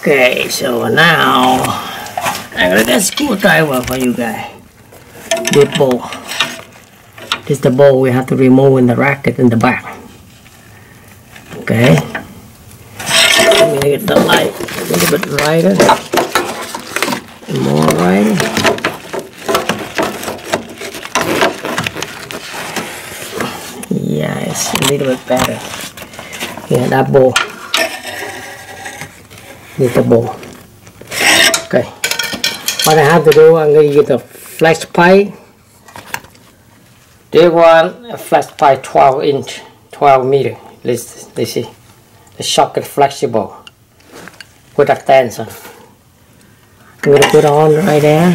Okay, so now I'm gonna get a screwdriver for you guys. This bowl. This is the bowl we have to remove in the racket in the back. Okay. I'm gonna get the light a little bit brighter. More brighter. Yeah, it's a little bit better. Yeah, that bowl. Need the bowl. Okay. What I have to do, I'm going to get a flex pipe. This one, a flex pipe 12 inch, 12 meter. Let's see. The socket flexible with a tension. I'm going to put on right there.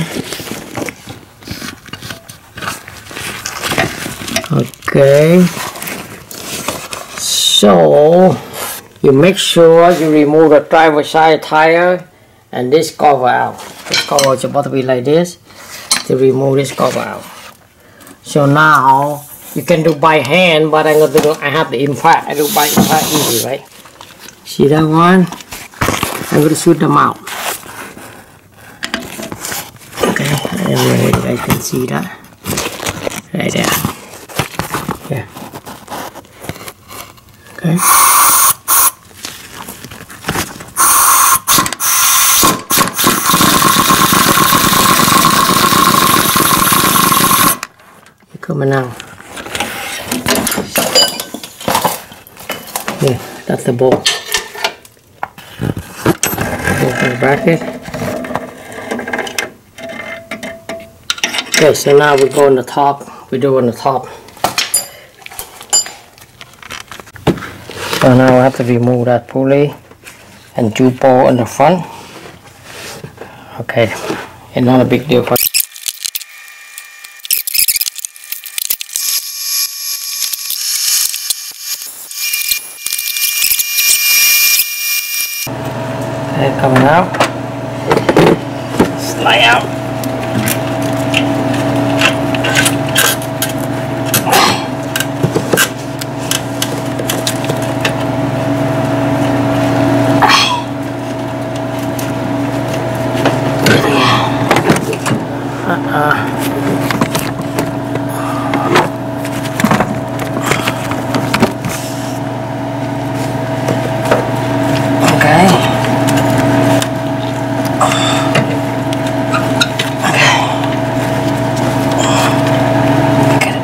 Okay. So you make sure you remove the driver's side tire and this cover out. This cover is supposed to be like this. To remove this cover out. So now you can do by hand, but I'm gonna do. I have the impact. I do by impact easy, right? See that one? I'm gonna shoot them out. Okay, I can see that right there. Yeah. Okay. Coming out. Yeah, that's the bowl. Open the bracket. Okay, so now we go on the top. We do on the top. So now I have to remove that pulley and two ball on the front. Okay, it's not a big deal for. Coming out, slide out.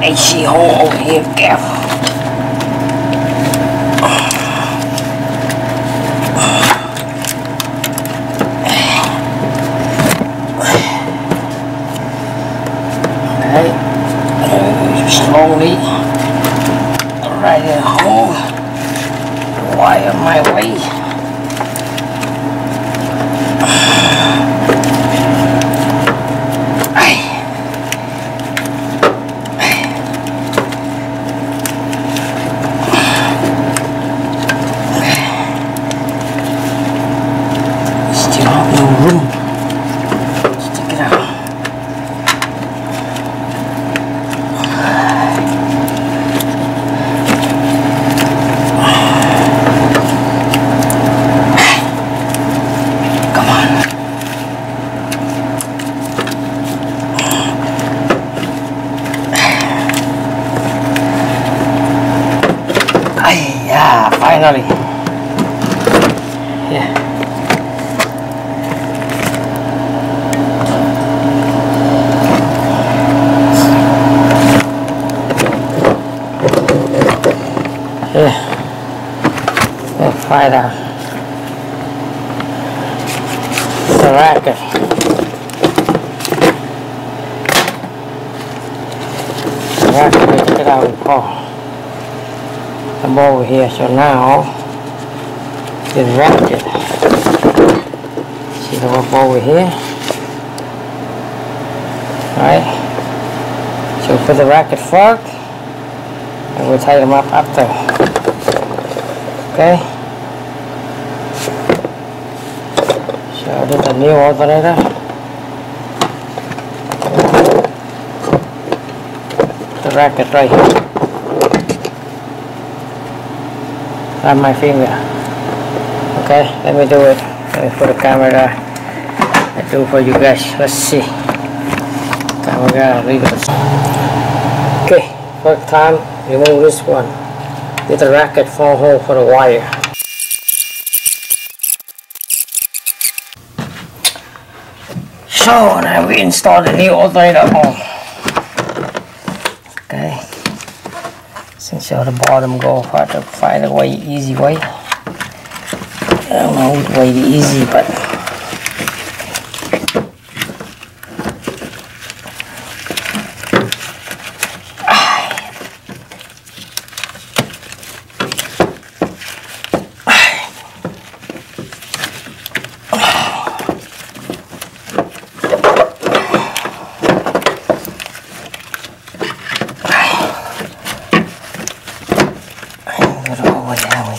HC hole over here, careful. Okay, slowly right in the hole. Wire my way. Yeah, finally. Yeah. Let's find out the racket. The racket, we took it out before. I'm over here, so now the racket. See the rope over here, right? So put the racket first, and we'll tie them up after. Okay. So this is a new alternator. The racket right here. On my finger. Okay, let me do it. Let me put a camera. I do for you guys. Let's see. Camera, leave it. Okay, first time remove this one. Get the racket 4 hole for the wire. So now we install the new alternator on. Okay. Since the bottom go, I have to find a way, easy way. I don't know which way the easy, but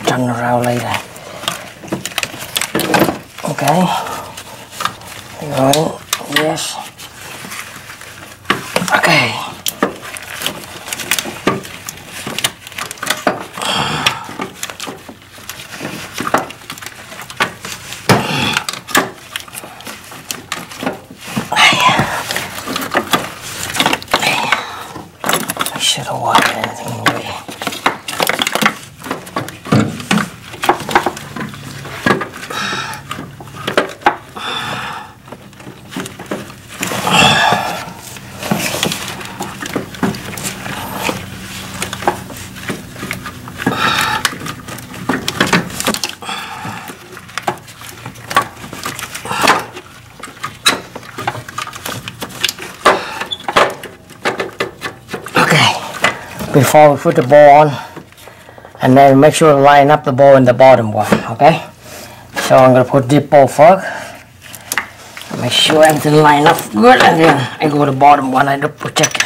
turn around later. Okay. Going. Yes. Okay. I should have watered anything away. Before we put the ball on, and then make sure to line up the ball in the bottom one. Okay, so I'm gonna put this ball first, make sure everything line up good, and then I go to the bottom one. I double check it.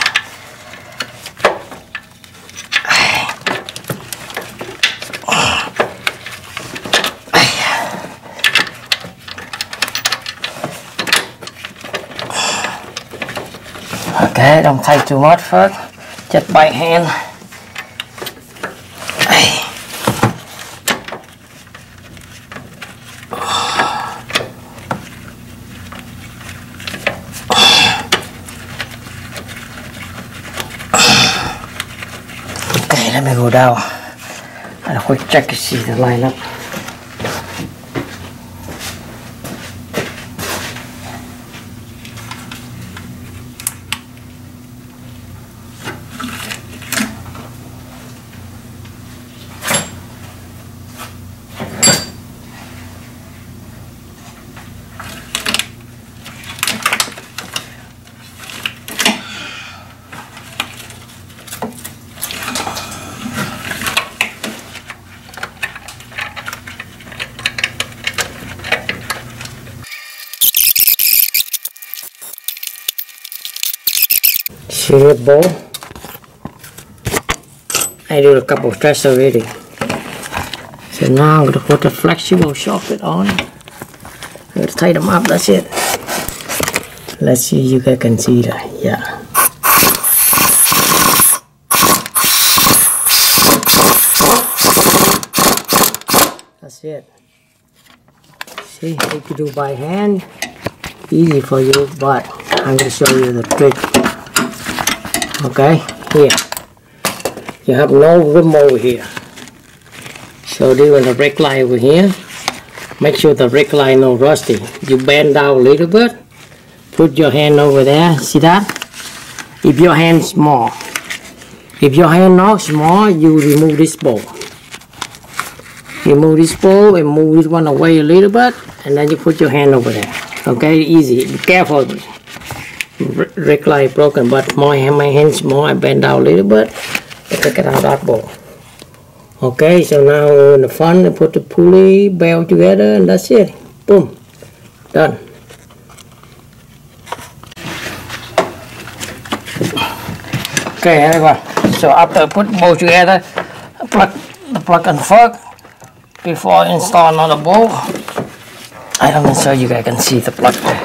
Okay, don't tight too much first. Just by hand. Okay, let me go down and a quick check to see the lineup. See the ball? I did a couple of tests already. So now I'm going to put the flexible socket on. I'm going to tie them up, that's it. Let's see if you guys can see that. Yeah. That's it. See, if you do by hand, easy for you, but I'm going to show you the trick. Okay, here you have no rim over here, so doing the brake line over here, make sure the brake line no rusty. You bend down a little bit, put your hand over there, see that? If your hand small, if your hand not small, you remove this ball. Remove this ball and move this one away a little bit, and then you put your hand over there. Okay, easy, be careful. Brake line broken, but my hand small, I bend down a little bit to take it out that ball. Okay, so now in the front, I put the pulley belt together, and that's it. Boom, done. Okay, everyone. So after I put both together, I plug the plug and plug before I install another ball. I don't know so you guys can see the plug there.